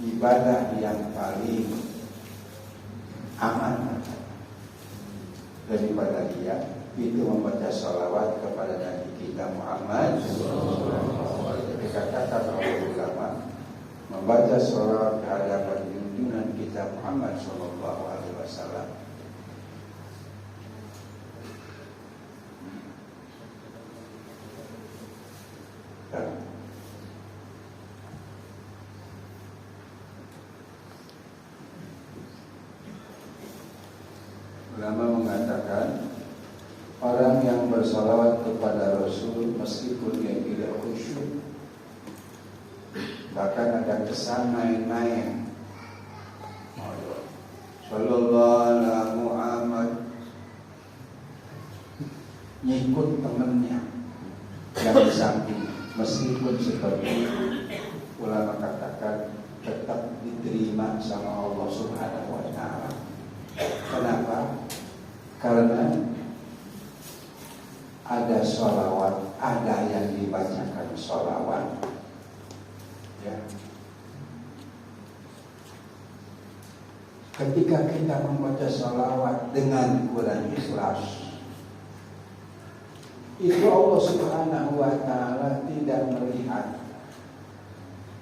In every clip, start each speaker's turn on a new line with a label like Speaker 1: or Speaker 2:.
Speaker 1: ibadah yang paling aman daripada dia itu membaca salawat kepada Nabi kita Muhammad. Dikatakan oleh ulama, membaca salawat kehadapan junjungan kita Muhammad Sallallahu Alaihi Wasallam ulama mengatakan orang yang bersalawat kepada Rasul meskipun dia tidak khusyuk, bahkan ada kesan main-main, Sallallahu alaihi Muhammad, ngikut temennya yang di samping, meskipun seperti itu, ulama katakan tetap diterima sama Allah Subhanahu wa Ta'ala. Kenapa? Karena ada sholawat, ada yang dibacakan sholawat, ya. Ketika kita membaca sholawat dengan kurang ikhlas, itu Allah Subhanahu wa Ta'ala tidak melihat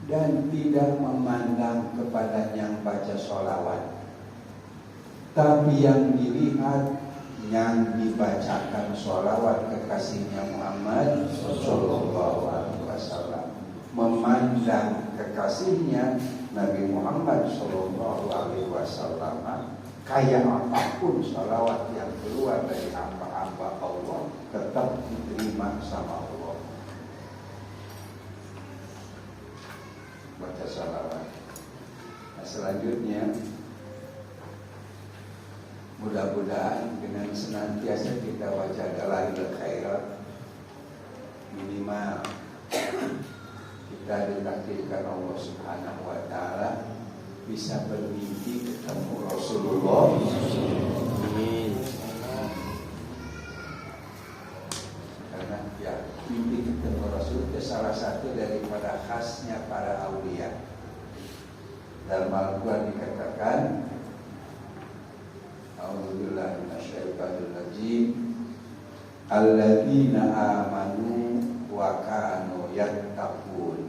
Speaker 1: dan tidak memandang kepada yang baca sholawat, tapi yang dilihat yang dibacakan sholawat kekasihnya Muhammad Sallallahu Alaihi Wasallam. Memandang kekasihnya Nabi Muhammad Sallallahu Alaihi Wasallam, kayak apapun sholawat yang keluar dari hamba-hamba Allah tetap diterima sama Allah. Baca sholawat. Nah, selanjutnya mudah-mudahan dengan senantiasa kita baca dalail khairat, minimal kita ditakdirkan Allah Subhanahu wa Ta'ala bisa bermimpi ketemu Rasulullah. Amin. Karena ya, mimpi ketemu Rasul itu salah satu daripada khasnya para aulia. Dalam Al-Quran dikatakan, A'udzubillahi minasyaitonir rajim. Alladzina amanu wa kanu yattaqun.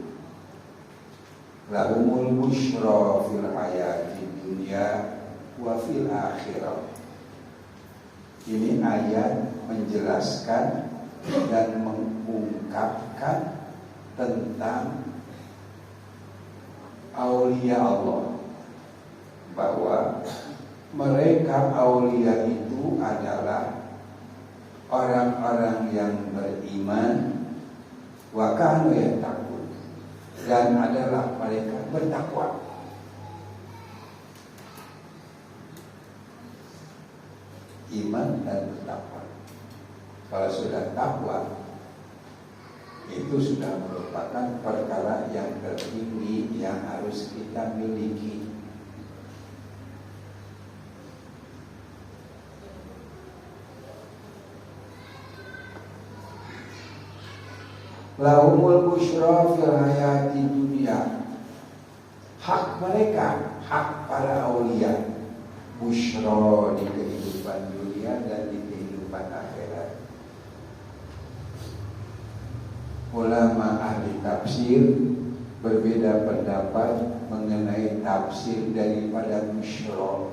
Speaker 1: Lahumul busyra fil hayati dunya wa fil akhirah. Ini ayat menjelaskan dan mengungkapkan tentang aulia Allah, bahwa mereka aulia itu adalah orang-orang yang beriman, wa kanu yattaqun, dan adalah mereka bertakwa. Iman dan bertakwa. Kalau sudah takwa, itu sudah merupakan perkara yang tertinggi yang harus kita miliki. Lahumul busyra fil hayati dunya. Hak mereka, hak para aulia, busyra di kehidupan dunia dan di kehidupan akhirat. Ulama ahli tafsir berbeda pendapat mengenai tafsir daripada busyra.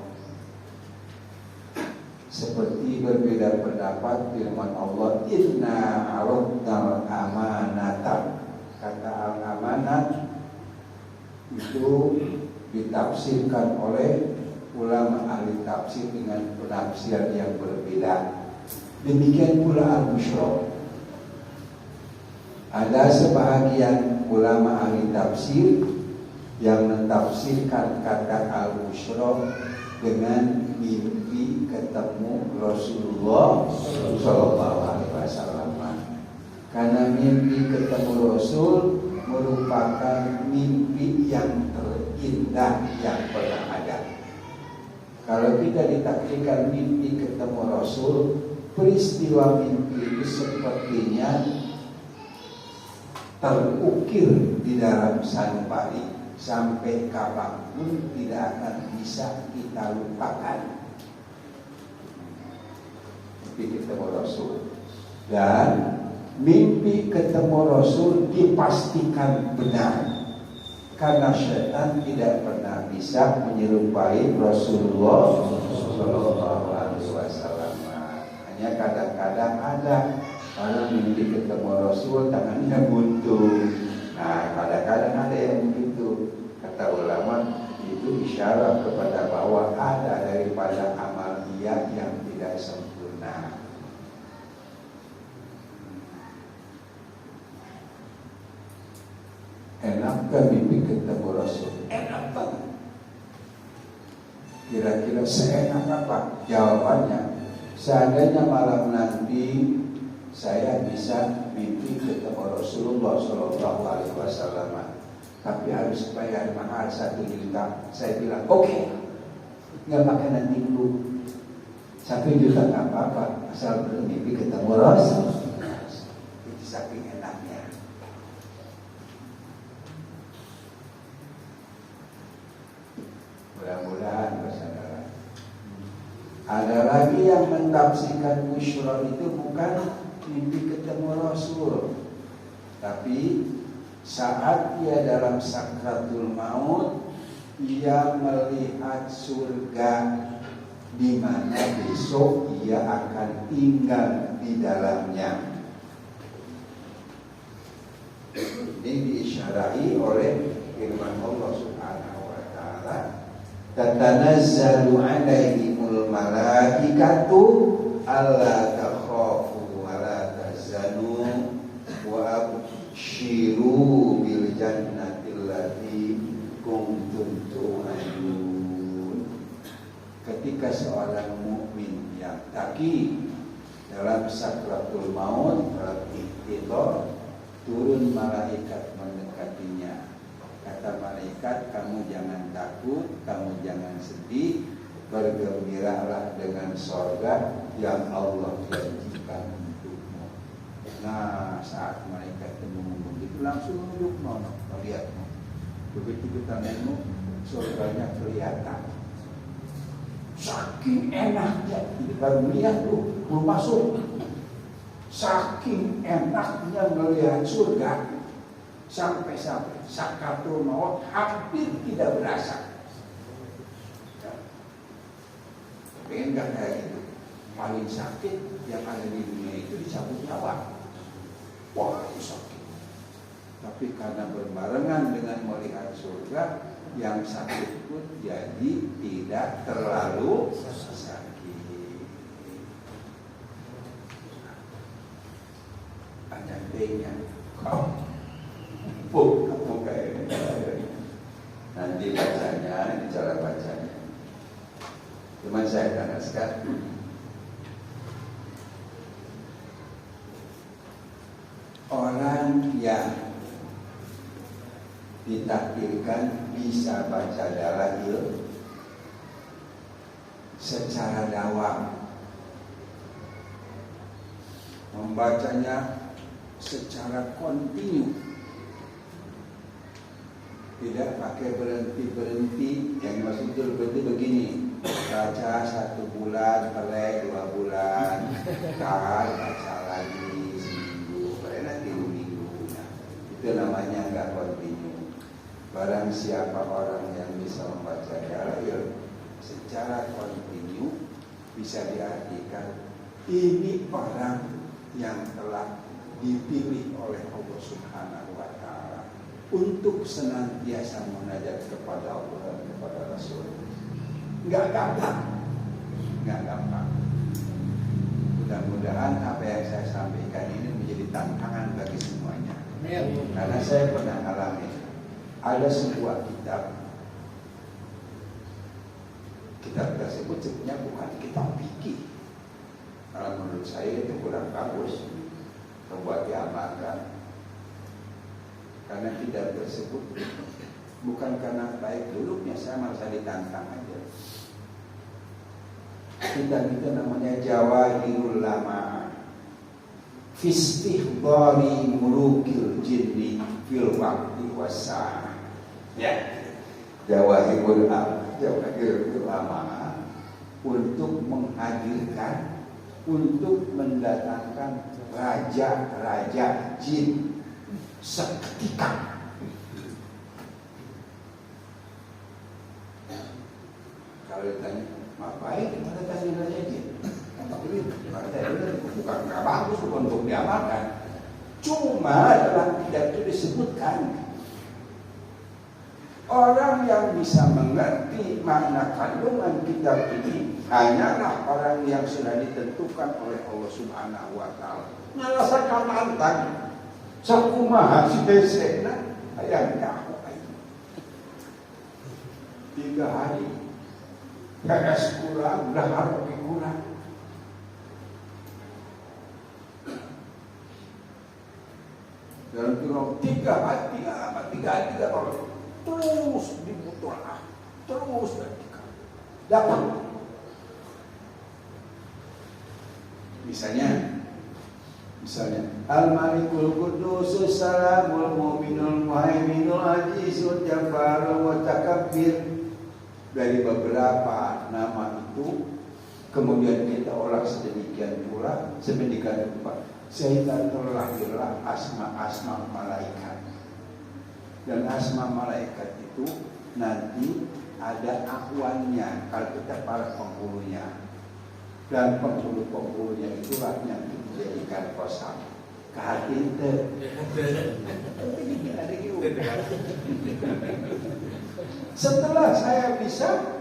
Speaker 1: Seperti berbeda pendapat firman Allah, inna aradnal amanata. Kata al-amanat itu ditafsirkan oleh ulama ahli tafsir dengan penafsiran yang berbeda. Demikian pula al-busyra. Ada sebahagian ulama ahli tafsir yang mentafsirkan kata al-busyra dengan mimpi ketemu Rasulullah Sallallahu Alaihi Wasallam. Karena mimpi ketemu Rasul merupakan mimpi yang terindah yang pernah ada. Kalau kita ditakdirkan mimpi ketemu Rasul, peristiwa mimpi itu sepertinya terukir di dalam sanubari sampai kapanpun tidak akan bisa kita lupakan. Mimpi ketemu Rasul, dan mimpi ketemu Rasul dipastikan benar, karena setan tidak pernah bisa menyerupai Rasulullah Shallallahu Alaihi Wasallam. Hanya kadang-kadang ada orang mimpi ketemu Rasul tangannya buntu. Nah, kadang-kadang ada yang begitu. Kata ulama, itu isyarat kepada bahwa ada daripada amal dia yang tidak sempurna. Enakkah mimpi ketemu Rasul? Enak banget. Kira-kira seenak apa? Jawabannya, seandainya malam nanti saya bisa mimpi ketemu Rasulullah Shallallahu Alaihi Wasallam, tapi harus bayar mahal 1 juta. Saya bilang oke, nggak pakai nanti dulu. 1 juta nggak apa-apa, asal belum mimpi ketemu Rasul. Itu saking enaknya. Mudah-mudahan bersaudara. Ada lagi yang mentafsirkan busyra itu bukan mimpi ketemu Rasul, tapi saat ia dalam sakratul maut, ia melihat surga di mana besok ia akan tinggal di dalamnya. Ini diisyarai oleh firman Allah Subhanahu wa taala, tatanazzalu alaihimul malaikatu alla takhafu wa la tahzanu wa abshiru bil jannati allati kuntum tu'adun. Ketika seorang mukmin yang taqi dalam sakratul maut, dalam ikhtiar, turun malaikat mendekatinya. Kata malaikat, kamu jangan takut, kamu jangan sedih, bergembiralah dengan surga yang Allah janjikan untukmu. Nah, saat malaikat ngomong begitu, langsung nunduk nono, melihatmu. Begitu kita nengok, surganya kelihatan. Saking enaknya, baru lihat tuh, belum masuk. Saking enaknya melihat surga, sampai sakratul maut hampir tidak berasa. Pengen gak kayak gitu? Paling sakit yang ada di dunia itu dicabut nyawa. Wah, itu sakit. Tapi karena berbarengan dengan melihat surga, yang sakit pun jadi tidak terlalu sakit. Banyak D-nya. Kamu kayak ini. Nanti bacanya, ini cara bacanya. Cuma saya tanaskan. Orang yang ditakdirkan bisa baca dalail secara dawam, membacanya secara kontinu, tidak pakai berhenti-berhenti. Yang maksudnya berhenti begini, baca 1 bulan, pelek 2 bulan, tahan, baca lagi seminggu, nanti 2 minggu. Nah, itu namanya nggak kontinu. Barang siapa orang yang bisa membaca dalail secara kontinu, bisa diartikan ini orang yang telah dipilih oleh Allah Subhanahu wa taala untuk senantiasa munajat kepada Allah dan kepada Rasul. Enggak gampang. Mudah-mudahan apa yang saya sampaikan ini menjadi tantangan bagi semuanya. Karena saya pernah alami. Ada sebuah kitab tersebut sebenarnya bukan kitab fikih. Kalau menurut saya itu kurang bagus membuat diamalkan. Karena kitab tersebut bukan karena baik dulunya, saya malah ditantang aja. Kitab itu namanya Jawahirul Lama fi Istihdari Mulukil Jinni fil Waqti Wasa'ah. Ya, Jawahirul Ulama untuk menghadirkan, untuk mendatangkan raja-raja jin seketika. Kalau ditanya, ngapain kita datangin raja jin? Bukan nggak bagus untuk diamalkan. Cuma dalam kitab itu disebutkan orang yang bisa mengerti makna kandungan kitab ini hanyalah orang yang sudah ditentukan oleh Allah Subhanahu wa Ta'ala. Merasakan lantang sakumaha si desena ayahnya aku 3 hari PS kurang, dahar lebih kurang. Dalam kurang 3 hari terus dibutuhkan, terus dapat. Misalnya Al-Malikul Qudus Salamul Mu'minul Muhaiminul Azizul Jabbarul Mutakabbir. Dari beberapa nama itu kemudian kita olah sedemikian pula rupa sehingga terlahirlah asma-asma malaikat. Dan asma malaikat itu nanti ada akhwannya kalau kita para penghulunya. Dan penghulu-penghulunya itulah yang dijadikan kosam. Kehati itu. Setelah saya bisa,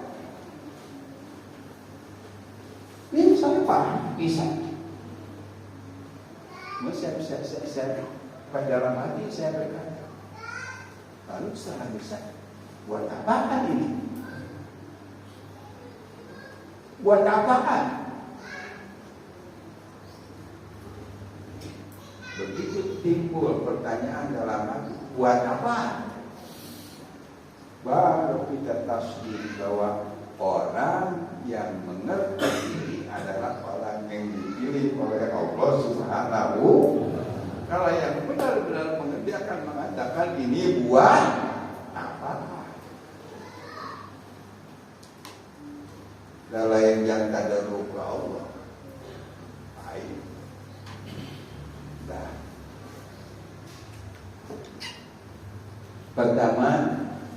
Speaker 1: ini saya paham, bisa. Saya pada dalam hati saya berkata, lalu setelah bisa, buat apaan ini? Buat apaan? Begitu timbul pertanyaan dalam hati, buat apaan? Baru kita tasdik bahwa orang yang mengerti ini adalah orang yang dipilih oleh Allah Subhanahu. Kalau yang benar-benar mengerti akan mengatakan ini buat apa? Kalau yang tadarruk ke Allah, baik. Nah, pertama